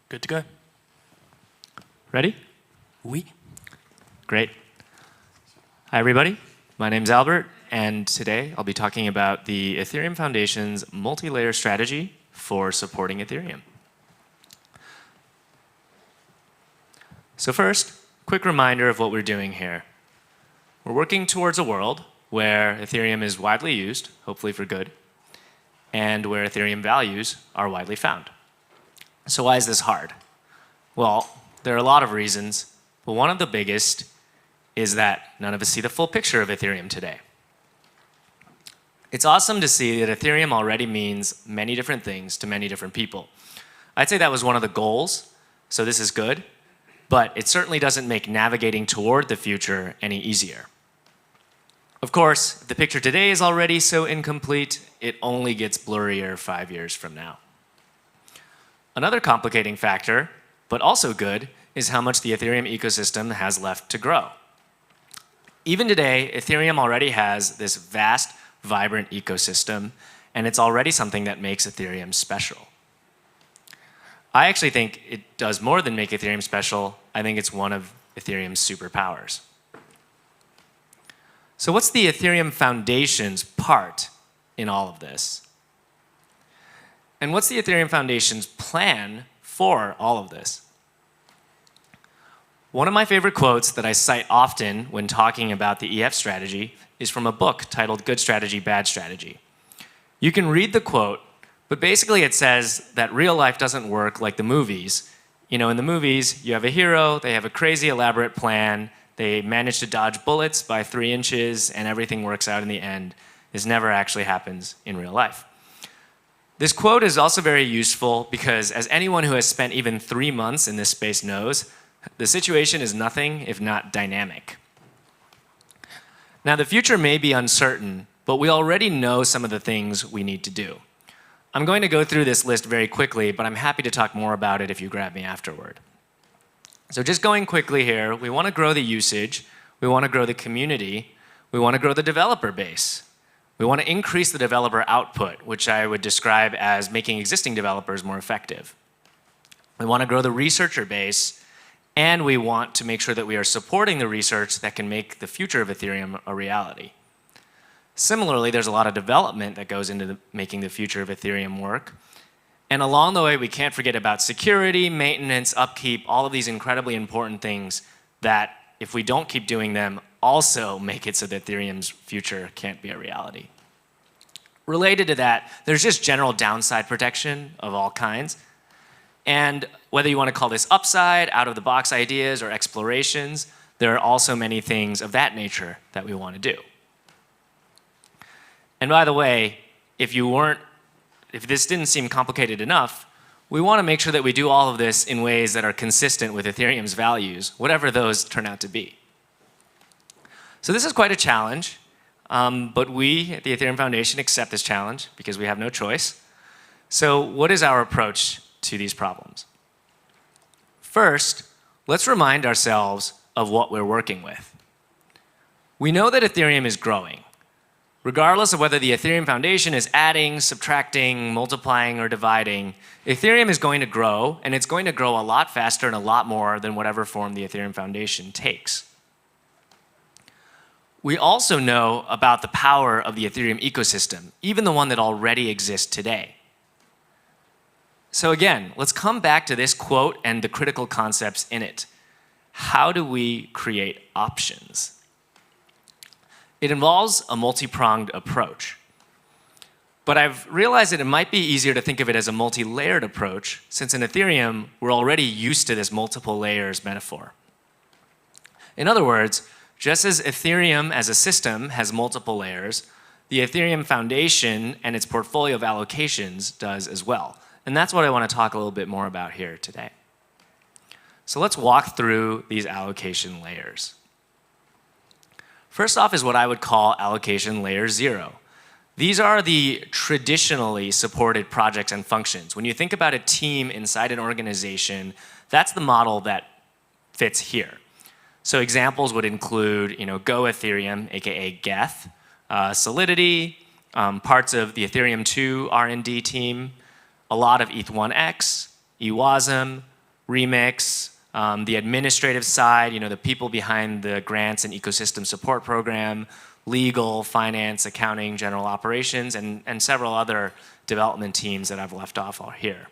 Good to go. Ready? Oui. Great. Hi, everybody. My name's Albert, and today I'll be talking about the Ethereum Foundation's multi-layer strategy for supporting Ethereum. So first, quick reminder of what we're doing here. We're working towards a world where Ethereum is widely used, hopefully for good, and where Ethereum values are widely found. So why is this hard? Well, there are a lot of reasons, but one of the biggest is that none of us see the full picture of Ethereum today. It's awesome to see that Ethereum already means many different things to many different people. I'd say that was one of the goals, so this is good, but it certainly doesn't make navigating toward the future any easier. Of course, if the picture today is already so incomplete, it only gets blurrier 5 years from now. Another complicating factor, but also good, is how much the Ethereum ecosystem has left to grow. Even today, Ethereum already has this vast, vibrant ecosystem, and it's already something that makes Ethereum special. I actually think it does more than make Ethereum special. I think it's one of Ethereum's superpowers. So what's the Ethereum Foundation's part in all of this? And what's the Ethereum Foundation's plan for all of this? One of my favorite quotes that I cite often when talking about the EF strategy is from a book titled Good Strategy, Bad Strategy. You can read the quote, but basically it says that real life doesn't work like the movies. You know, in the movies, you have a hero, they have a crazy elaborate plan, they manage to dodge bullets by 3 inches, and everything works out in the end. This never actually happens in real life. This quote is also very useful because, as anyone who has spent even 3 months in this space knows, the situation is nothing if not dynamic. Now, the future may be uncertain, but we already know some of the things we need to do. I'm going to go through this list very quickly, but I'm happy to talk more about it if you grab me afterward. So just going quickly here, we want to grow the usage, we want to grow the community, we want to grow the developer base. We want to increase the developer output, which I would describe as making existing developers more effective. We want to grow the researcher base, and we want to make sure that we are supporting the research that can make the future of Ethereum a reality. Similarly, there's a lot of development that goes into making the future of Ethereum work. And along the way, we can't forget about security, maintenance, upkeep, all of these incredibly important things that, if we don't keep doing them, also make it so that Ethereum's future can't be a reality. Related to that, there's just general downside protection of all kinds. And whether you want to call this upside, out-of-the-box ideas, or explorations, there are also many things of that nature that we want to do. And by the way, if this didn't seem complicated enough, we want to make sure that we do all of this in ways that are consistent with Ethereum's values, whatever those turn out to be. So this is quite a challenge, but we at the Ethereum Foundation accept this challenge because we have no choice. So what is our approach to these problems? First, let's remind ourselves of what we're working with. We know that Ethereum is growing. Regardless of whether the Ethereum Foundation is adding, subtracting, multiplying, or dividing, Ethereum is going to grow, and it's going to grow a lot faster and a lot more than whatever form the Ethereum Foundation takes. We also know about the power of the Ethereum ecosystem, even the one that already exists today. So again, let's come back to this quote and the critical concepts in it. How do we create options? It involves a multi-pronged approach. But I've realized that it might be easier to think of it as a multi-layered approach, since in Ethereum, we're already used to this multiple layers metaphor. In other words, just as Ethereum as a system has multiple layers, the Ethereum Foundation and its portfolio of allocations does as well. And that's what I want to talk a little bit more about here today. So let's walk through these allocation layers. First off is what I would call Allocation Layer 0. These are the traditionally supported projects and functions. When you think about a team inside an organization, that's the model that fits here. So examples would include, Go Ethereum, aka Geth, Solidity, parts of the Ethereum 2 R&D team, a lot of ETH1X, EWASM, remix, the administrative side, the people behind the grants and ecosystem support program, legal, finance, accounting, general operations, and several other development teams that I've left off here.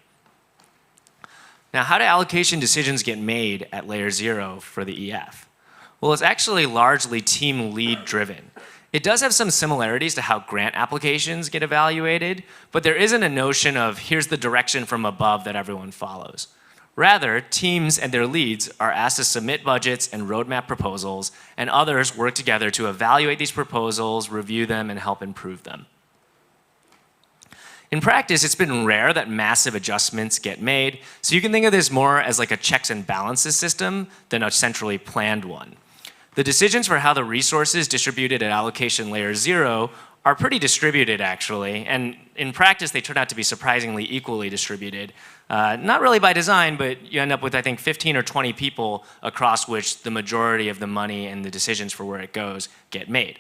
Now, how do allocation decisions get made at layer 0 for the EF? Well, it's actually largely team lead driven. It does have some similarities to how grant applications get evaluated, but there isn't a notion of here's the direction from above that everyone follows. Rather, teams and their leads are asked to submit budgets and roadmap proposals, and others work together to evaluate these proposals, review them, and help improve them. In practice, it's been rare that massive adjustments get made, so you can think of this more as like a checks and balances system than a centrally planned one. The decisions for how the resources distributed at allocation layer 0 are pretty distributed, actually, and in practice, they turn out to be surprisingly equally distributed. Not really by design, but you end up with, I think, 15 or 20 people across which the majority of the money and the decisions for where it goes get made.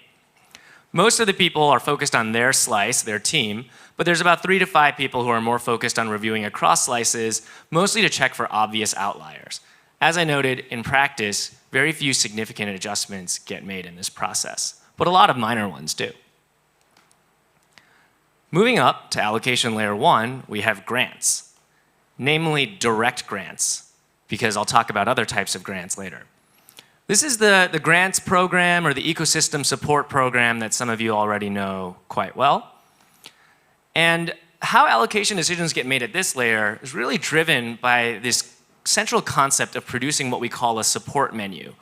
Most of the people are focused on their slice, their team, but there's about 3 to 5 people who are more focused on reviewing across slices, mostly to check for obvious outliers. As I noted, in practice, very few significant adjustments get made in this process, but a lot of minor ones do. Moving up to allocation layer 1, we have grants, namely direct grants, because I'll talk about other types of grants later. This is the grants program or the ecosystem support program that some of you already know quite well. And how allocation decisions get made at this layer is really driven by this central concept of producing what we call a support menu.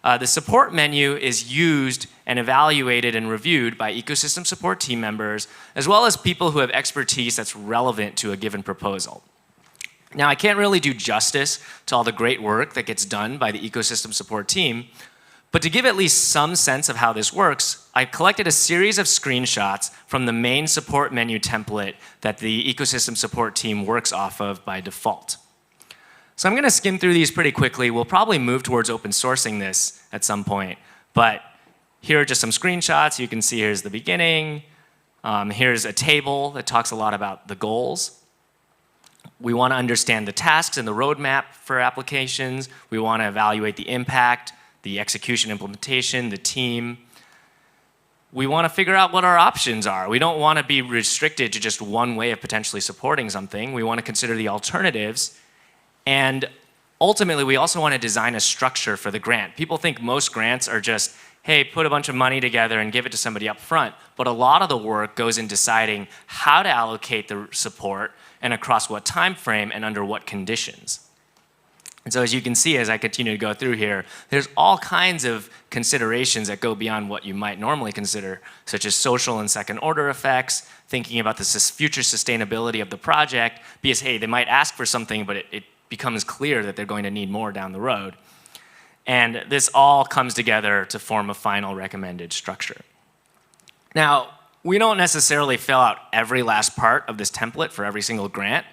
The support menu is used and evaluated and reviewed by ecosystem support team members, as well as people who have expertise that's relevant to a given proposal. Now, I can't really do justice to all the great work that gets done by the ecosystem support team, but to give at least some sense of how this works, I collected a series of screenshots from the main support menu template that the ecosystem support team works off of by default. So I'm going to skim through these pretty quickly. We'll probably move towards open sourcing this at some point, but here are just some screenshots. You can see here's the beginning. Here's a table that talks a lot about the goals. We want to understand the tasks and the roadmap for applications. We want to evaluate the impact, the execution implementation, the team. We want to figure out what our options are. We don't want to be restricted to just one way of potentially supporting something. We want to consider the alternatives. And ultimately, we also want to design a structure for the grant. People think most grants are just, hey, put a bunch of money together and give it to somebody up front. But a lot of the work goes in deciding how to allocate the support and across what time frame and under what conditions. And so as you can see, as I continue to go through here, there's all kinds of considerations that go beyond what you might normally consider, such as social and second order effects, thinking about the future sustainability of the project, because hey, they might ask for something, but it becomes clear that they're going to need more down the road. And this all comes together to form a final recommended structure. Now, we don't necessarily fill out every last part of this template for every single grant,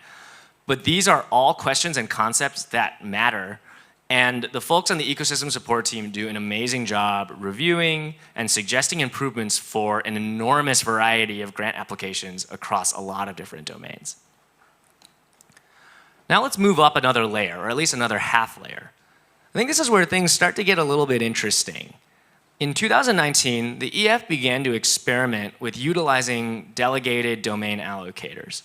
but these are all questions and concepts that matter. And the folks on the ecosystem support team do an amazing job reviewing and suggesting improvements for an enormous variety of grant applications across a lot of different domains. Now let's move up another layer, or at least another half layer. I think this is where things start to get a little bit interesting. In 2019, the EF began to experiment with utilizing delegated domain allocators.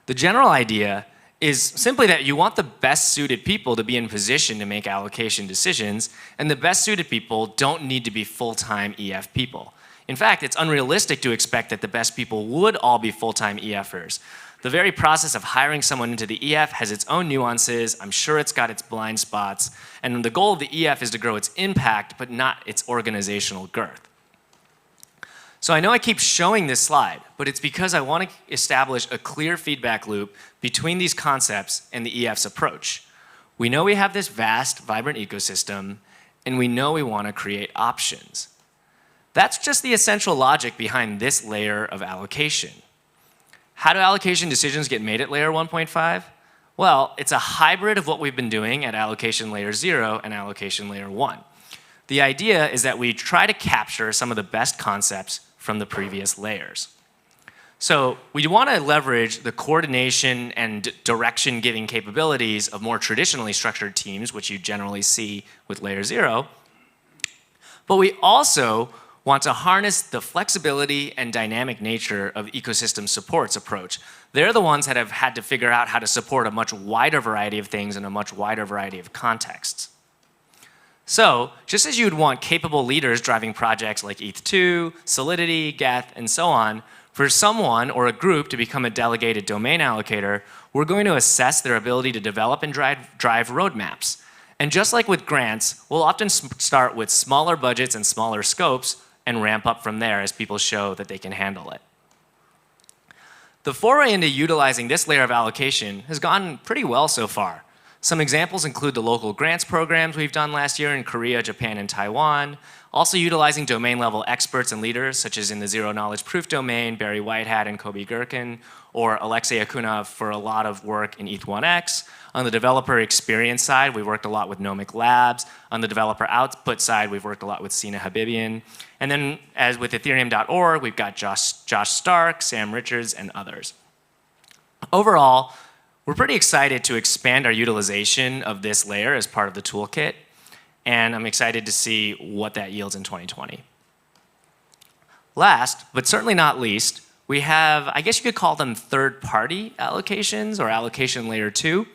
The general idea is simply that you want the best suited people to be in position to make allocation decisions, and the best suited people don't need to be full-time EF people. In fact, it's unrealistic to expect that the best people would all be full-time EFers. The very process of hiring someone into the EF has its own nuances. I'm sure it's got its blind spots. And the goal of the EF is to grow its impact, but not its organizational girth. So I know I keep showing this slide, but it's because I want to establish a clear feedback loop between these concepts and the EF's approach. We know we have this vast, vibrant ecosystem, and we know we want to create options. That's just the essential logic behind this layer of allocation. How do allocation decisions get made at layer 1.5? Well, it's a hybrid of what we've been doing at allocation layer 0 and allocation layer 1. The idea is that we try to capture some of the best concepts from the previous layers. So we want to leverage the coordination and direction-giving capabilities of more traditionally structured teams, which you generally see with Layer 0. But we also want to harness the flexibility and dynamic nature of ecosystem support's approach. They're the ones that have had to figure out how to support a much wider variety of things in a much wider variety of contexts. So, just as you'd want capable leaders driving projects like ETH2, Solidity, Geth, and so on, for someone or a group to become a delegated domain allocator, we're going to assess their ability to develop and drive roadmaps. And just like with grants, we'll often start with smaller budgets and smaller scopes and ramp up from there as people show that they can handle it. The foray into utilizing this layer of allocation has gone pretty well so far. Some examples include the local grants programs we've done last year in Korea, Japan, and Taiwan. Also utilizing domain-level experts and leaders, such as in the zero-knowledge proof domain, Barry Whitehat and Kobe Gherkin, or Alexei Akunov for a lot of work in ETH1X. On the developer experience side, we worked a lot with Nomic Labs. On the developer output side, we've worked a lot with Sina Habibian. And then, as with Ethereum.org, we've got Josh Stark, Sam Richards, and others. Overall, we're pretty excited to expand our utilization of this layer as part of the toolkit, and I'm excited to see what that yields in 2020. Last, but certainly not least, we have, I guess you could call them third-party allocations or Allocation Layer 2.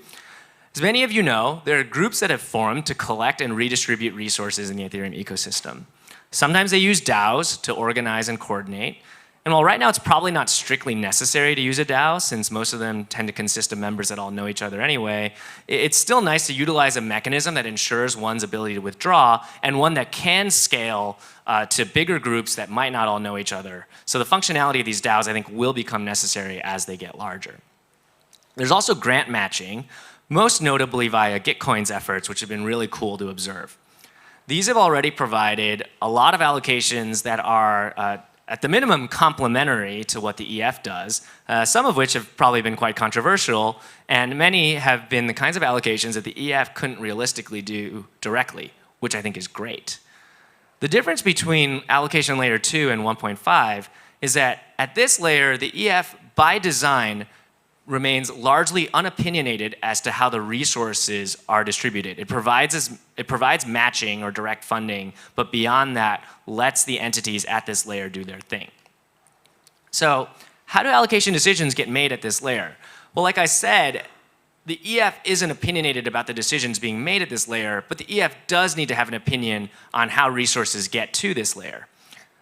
As many of you know, there are groups that have formed to collect and redistribute resources in the Ethereum ecosystem. Sometimes they use DAOs to organize and coordinate. And while right now it's probably not strictly necessary to use a DAO, since most of them tend to consist of members that all know each other anyway, it's still nice to utilize a mechanism that ensures one's ability to withdraw and one that can scale to bigger groups that might not all know each other. So the functionality of these DAOs, I think, will become necessary as they get larger. There's also grant matching, most notably via Gitcoin's efforts, which have been really cool to observe. These have already provided a lot of allocations that are at the minimum complementary to what the EF does, some of which have probably been quite controversial, and many have been the kinds of allocations that the EF couldn't realistically do directly, which I think is great. The difference between Allocation Layer 2 and 1.5 is that at this layer, the EF, by design, remains largely unopinionated as to how the resources are distributed. It provides matching or direct funding, but beyond that, lets the entities at this layer do their thing. So how do allocation decisions get made at this layer? Well, like I said, the EF isn't opinionated about the decisions being made at this layer, but the EF does need to have an opinion on how resources get to this layer.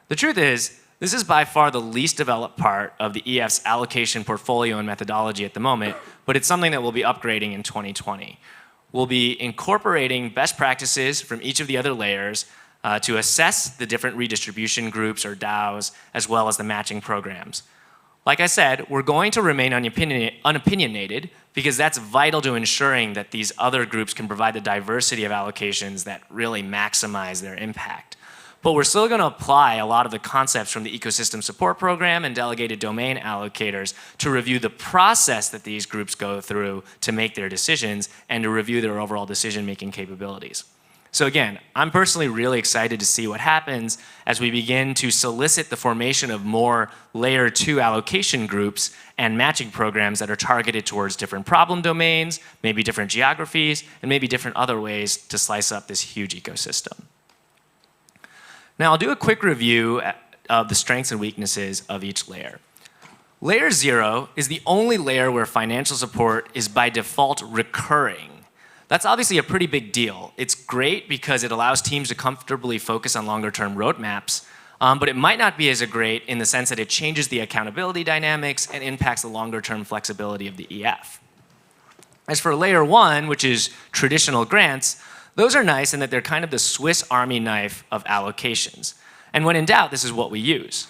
The truth is, this is by far the least developed part of the EF's allocation portfolio and methodology at the moment, but it's something that we'll be upgrading in 2020. We'll be incorporating best practices from each of the other layers to assess the different redistribution groups or DAOs, as well as the matching programs. Like I said, we're going to remain unopinionated because that's vital to ensuring that these other groups can provide the diversity of allocations that really maximize their impact. But we're still going to apply a lot of the concepts from the ecosystem support program and delegated domain allocators to review the process that these groups go through to make their decisions and to review their overall decision-making capabilities. So again, I'm personally really excited to see what happens as we begin to solicit the formation of more Layer 2 allocation groups and matching programs that are targeted towards different problem domains, maybe different geographies, and maybe different other ways to slice up this huge ecosystem. Now, I'll do a quick review of the strengths and weaknesses of each layer. Layer 0 is the only layer where financial support is by default recurring. That's obviously a pretty big deal. It's great because it allows teams to comfortably focus on longer-term roadmaps, but it might not be as great in the sense that it changes the accountability dynamics and impacts the longer-term flexibility of the EF. As for Layer 1, which is traditional grants, those are nice in that they're kind of the Swiss Army knife of allocations. And when in doubt, this is what we use.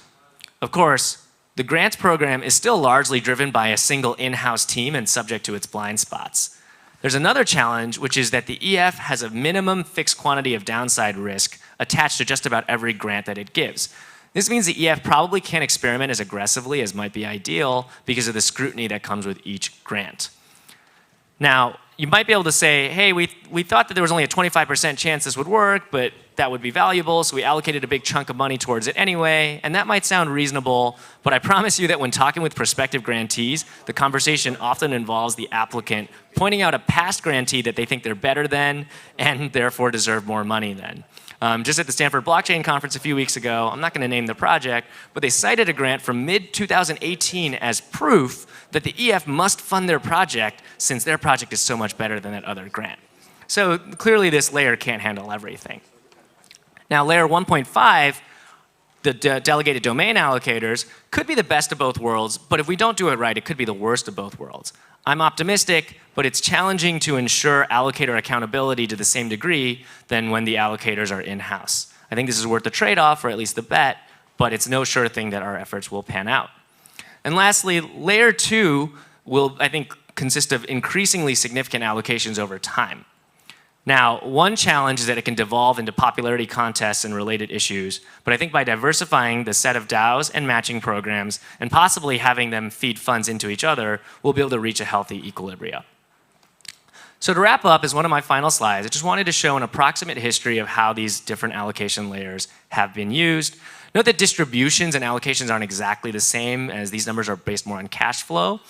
Of course, the grants program is still largely driven by a single in-house team and subject to its blind spots. There's another challenge, which is that the EF has a minimum fixed quantity of downside risk attached to just about every grant that it gives. This means the EF probably can't experiment as aggressively as might be ideal because of the scrutiny that comes with each grant. Now, you might be able to say, hey, we thought that there was only a 25% chance this would work, but that would be valuable, so we allocated a big chunk of money towards it anyway, and that might sound reasonable, but I promise you that when talking with prospective grantees, the conversation often involves the applicant pointing out a past grantee that they think they're better than and therefore deserve more money than. Just at the Stanford Blockchain Conference a few weeks ago, I'm not going to name the project, but they cited a grant from mid-2018 as proof that the EF must fund their project since their project is so much better than that other grant. So clearly this layer can't handle everything. Now layer 1.5, the delegated domain allocators, could be the best of both worlds, but if we don't do it right, it could be the worst of both worlds. I'm optimistic, but it's challenging to ensure allocator accountability to the same degree than when the allocators are in-house. I think this is worth the trade-off, or at least the bet, but it's no sure thing that our efforts will pan out. And lastly, layer 2 will, I think, consist of increasingly significant allocations over time. Now, one challenge is that it can devolve into popularity contests and related issues, but I think by diversifying the set of DAOs and matching programs, and possibly having them feed funds into each other, we'll be able to reach a healthy equilibrium. So to wrap up, as one of my final slides, I just wanted to show an approximate history of how these different allocation layers have been used. Note that distributions and allocations aren't exactly the same, as these numbers are based more on cash flow.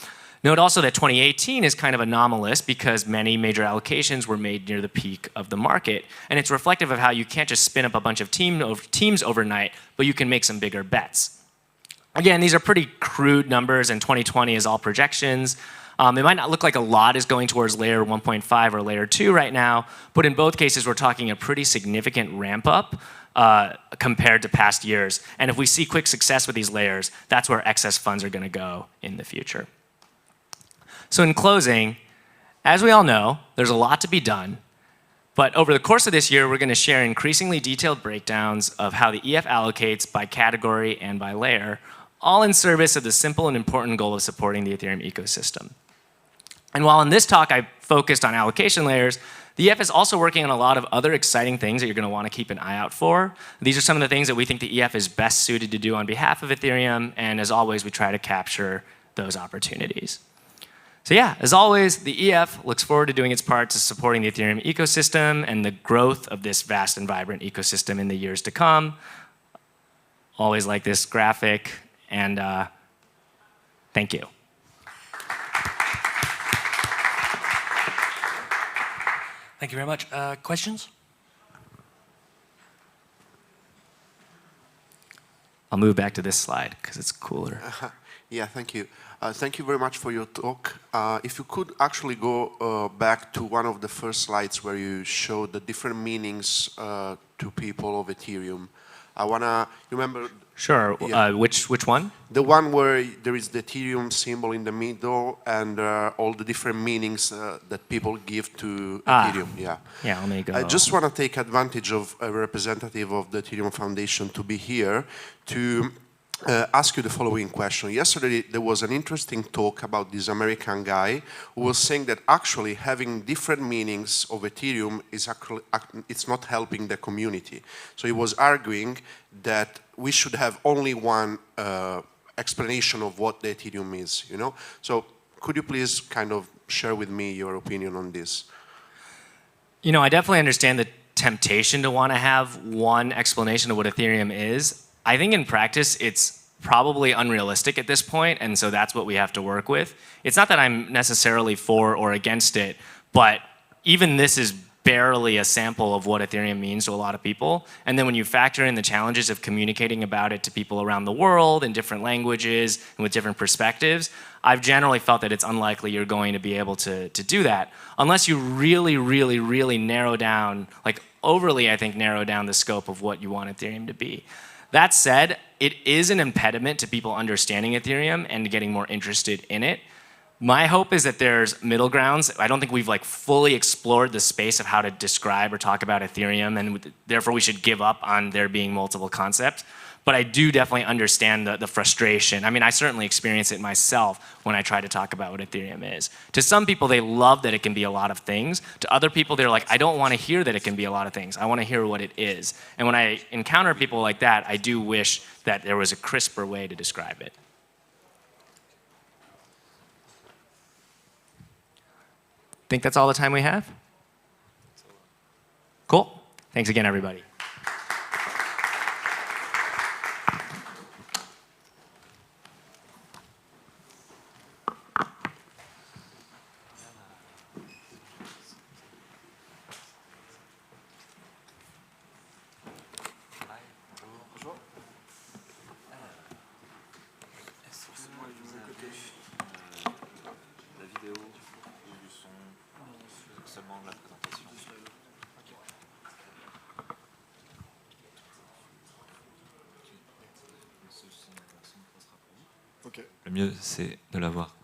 Note also that 2018 is kind of anomalous because many major allocations were made near the peak of the market. And it's reflective of how you can't just spin up a bunch of teams overnight, but you can make some bigger bets. Again, these are pretty crude numbers, and 2020 is all projections. It might not look like a lot is going towards layer 1.5 or layer 2 right now, but in both cases, we're talking a pretty significant ramp up compared to past years. And if we see quick success with these layers, that's where excess funds are going to go in the future. So in closing, as we all know, there's a lot to be done. But over the course of this year, we're going to share increasingly detailed breakdowns of how the EF allocates by category and by layer, all in service of the simple and important goal of supporting the Ethereum ecosystem. And while in this talk I focused on allocation layers, the EF is also working on a lot of other exciting things that you're going to want to keep an eye out for. These are some of the things that we think the EF is best suited to do on behalf of Ethereum, and as always, we try to capture those opportunities. So yeah, as always, the EF looks forward to doing its part to supporting the Ethereum ecosystem and the growth of this vast and vibrant ecosystem in the years to come. Always like this graphic, and thank you. Thank you very much. Questions? I'll move back to this slide because it's cooler. Yeah, thank you. Thank you very much for your talk. If you could actually go back to one of the first slides where you showed the different meanings to people of Ethereum. I wanna remember. Sure. Yeah. Which one? The one where there is the Ethereum symbol in the middle and all the different meanings that people give to Ethereum. Yeah. Yeah. Let me go. I just want to take advantage of a representative of the Ethereum Foundation to be here to ask you the following question. Yesterday there was an interesting talk about this American guy who was saying that actually having different meanings of Ethereum is actually it's not helping the community. So he was arguing that we should have only one explanation of what the Ethereum is, you know? So could you please kind of share with me your opinion on this? You know, I definitely understand the temptation to want to have one explanation of what Ethereum is. I think in practice, it's probably unrealistic at this point, and so that's what we have to work with. It's not that I'm necessarily for or against it, but even this is barely a sample of what Ethereum means to a lot of people. And then when you factor in the challenges of communicating about it to people around the world in different languages and with different perspectives, I've generally felt that it's unlikely you're going to be able to do that unless you really, really, really narrow down, like overly, I think, narrow down the scope of what you want Ethereum to be. That said, it is an impediment to people understanding Ethereum and getting more interested in it. My hope is that there's middle grounds. I don't think we've like fully explored the space of how to describe or talk about Ethereum, and therefore we should give up on there being multiple concepts. But I do definitely understand the frustration. I mean, I certainly experience it myself when I try to talk about what Ethereum is. To some people, they love that it can be a lot of things. To other people, they're like, I don't want to hear that it can be a lot of things. I want to hear what it is. And when I encounter people like that, I do wish that there was a crisper way to describe it. Think that's all the time we have? Cool. Thanks again, everybody. Le mieux, c'est de l'avoir.